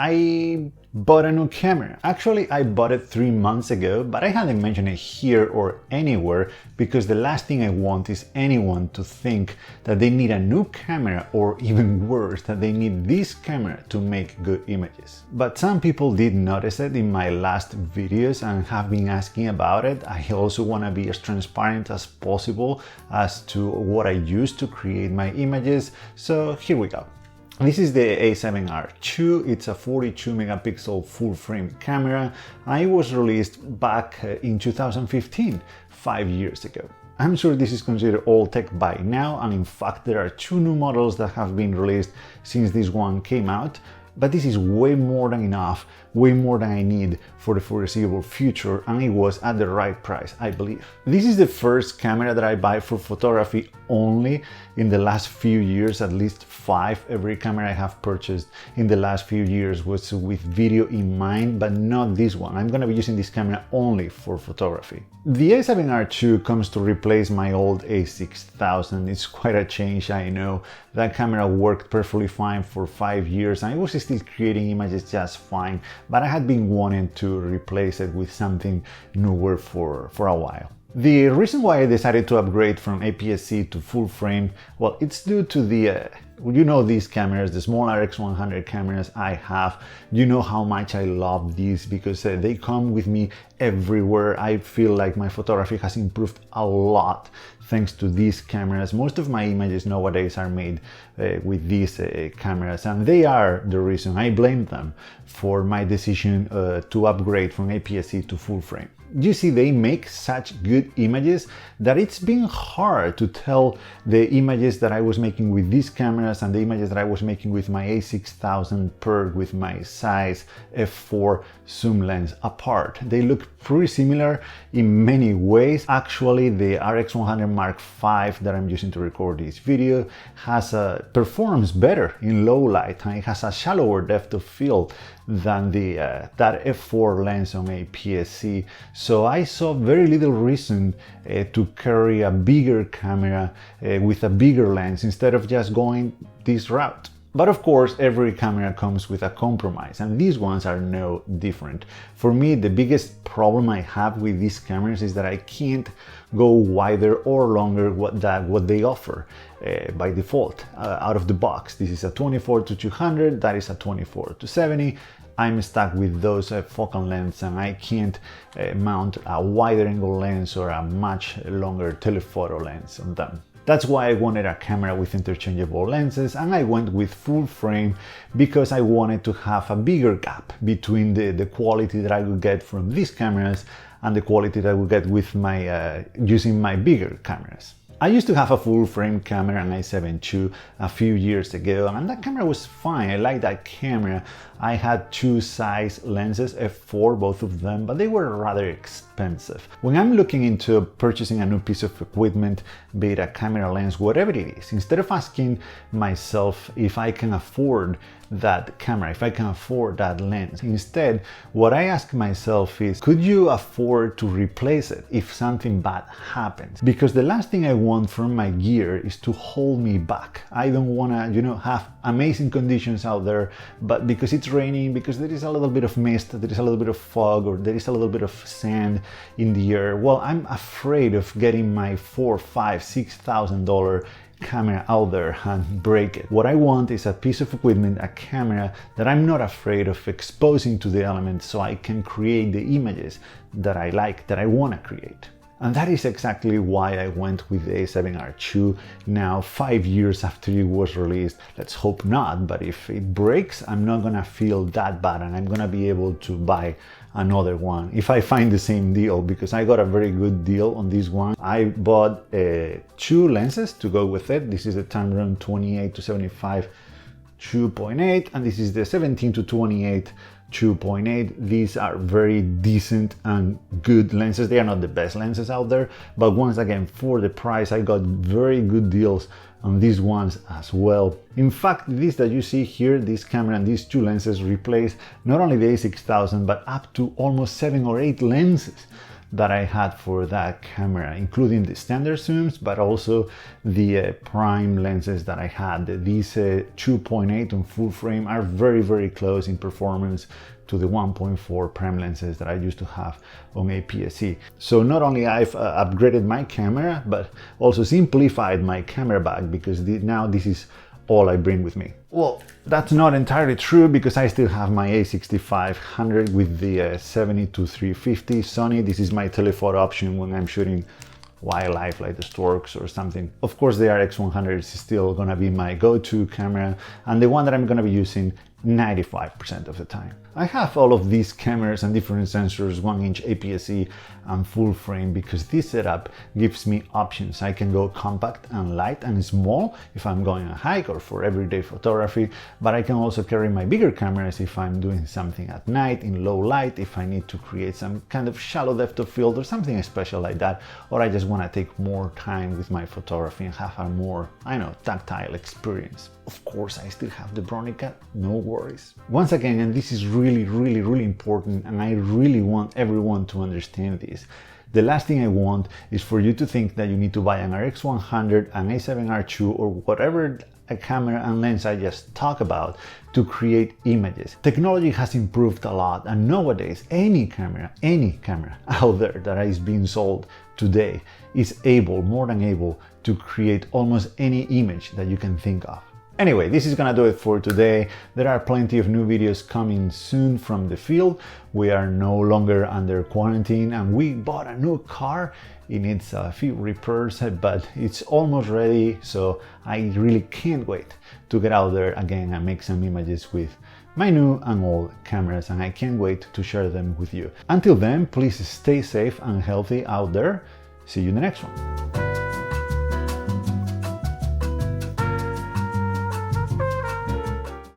I bought a new camera. Actually, I bought it 3 months ago, but I hadn't mentioned it here or anywhere because the last thing I want is anyone to think that they need a new camera, or even worse, that they need this camera to make good images. But some people did notice it in my last videos and have been asking about it. I also want to be as transparent as possible as to what I use to create my images, so here we go. This is the A7R II. It's a 42 megapixel full frame camera. It was released back in 2015, 5 years ago. I'm sure this is considered old tech by now, and in fact there are 2 new models that have been released since this one came out. But this is way more than enough, way more than I need for the foreseeable future, and it was at the right price, I believe. This is the first camera that I buy for photography only in the last few years, at least 5. Every camera I have purchased in the last few years was with video in mind, but not this one. I'm gonna be using this camera only for photography. The A7R II comes to replace my old A6000. It's quite a change, I know. That camera worked perfectly fine for 5 years and I was still creating images just fine, but I had been wanting to replace it with something newer for a while. The reason why I decided to upgrade from aps-c to full frame, well, it's due to the you know, these cameras, the small RX100 cameras I have. You know how much I love these because they come with me everywhere. I feel like my photography has improved a lot thanks to these cameras. Most of my images nowadays are made with these cameras, and they are the reason. I blame them for my decision to upgrade from aps-c to full frame. You see, they make such good images that it's been hard to tell the images that I was making with these cameras and the images that I was making with my A6000 paired with my size f4 zoom lens apart. They look pretty similar in many ways. Actually, the RX100 Mark V that I'm using to record this video performs better in low light, and it has a shallower depth of field than that f4 lens on aps-c. So I saw very little reason to carry a bigger camera with a bigger lens instead of just going this route. But of course, every camera comes with a compromise, and these ones are no different. For me, the biggest problem I have with these cameras is that I can't go wider or longer what they offer by default out of the box. This is a 24-200, that is a 24-70. I'm stuck with those focal lengths, and I can't mount a wider angle lens or a much longer telephoto lens on them. That's why I wanted a camera with interchangeable lenses, and I went with full frame because I wanted to have a bigger gap between the quality that I would get from these cameras and the quality that I would get with my using my bigger cameras. I used to have a full frame camera, an A7 II, a few years ago, and that camera was fine. I liked that camera. I had 2 size lenses, f4, both of them, but they were rather expensive. When I'm looking into purchasing a new piece of equipment, be it a camera lens, whatever it is, instead of asking myself if I can afford that camera, if I can afford that lens, instead, what I ask myself is, could you afford to replace it if something bad happens? Because the last thing I want from my gear is to hold me back. I don't want to, you know, have amazing conditions out there, but because it's raining, because there is a little bit of mist, there is a little bit of fog, or there is a little bit of sand in the air, well, I'm afraid of getting my $4,000, $5,000, $6,000 camera out there and break it. What I want is a piece of equipment, a camera that I'm not afraid of exposing to the elements, so I can create the images that I like, that I want to create. And that is exactly why I went with the A7R II now 5 years after it was released. Let's hope not, but if it breaks, I'm not gonna feel that bad, and I'm gonna be able to buy another one if I find the same deal, because I got a very good deal on this one. I bought 2 lenses to go with it. This is the Tamron 28-75 2.8, and this is the 17-28 2.8. These are very decent and good lenses. They are not the best lenses out there, but once again, for the price, I got very good deals on these ones as well. In fact, this that you see here, this camera and these 2 lenses replace not only the A6000, but up to almost 7 or 8 lenses that I had for that camera, including the standard zooms, but also the prime lenses that I had. These 2.8 on full frame are very, very close in performance to the 1.4 prime lenses that I used to have on aps-c. So not only I've upgraded my camera, but also simplified my camera bag, because now this is all I bring with me. Well, that's not entirely true, because I still have my a6500 with the 70-350 Sony. This is my telephoto option when I'm shooting wildlife like the storks or something. Of course, the RX100 is still gonna be my go-to camera, and the one that I'm gonna be using 95% of the time. I have all of these cameras and different sensors, 1-inch aps-c and full frame, because this setup gives me options. I can go compact and light and small if I'm going on a hike or for everyday photography, but I can also carry my bigger cameras if I'm doing something at night in low light, if I need to create some kind of shallow depth of field or something special like that, or I just want to take more time with my photography and have a more, tactile experience. Of course, I still have the Bronica, no worries. Once again, and this is really, really, really important, and I really want everyone to understand this, the last thing I want is for you to think that you need to buy an RX100, an A7R II, or whatever a camera and lens I just talked about to create images. Technology has improved a lot, and nowadays any camera out there that is being sold today is more than able to create almost any image that you can think of. Anyway, this is gonna do it for today. There are plenty of new videos coming soon from the field. We are no longer under quarantine, and we bought a new car. It needs a few repairs, but it's almost ready, so I really can't wait to get out there again and make some images with my new and old cameras, and I can't wait to share them with you. Until then, please stay safe and healthy out there. See you in the next one.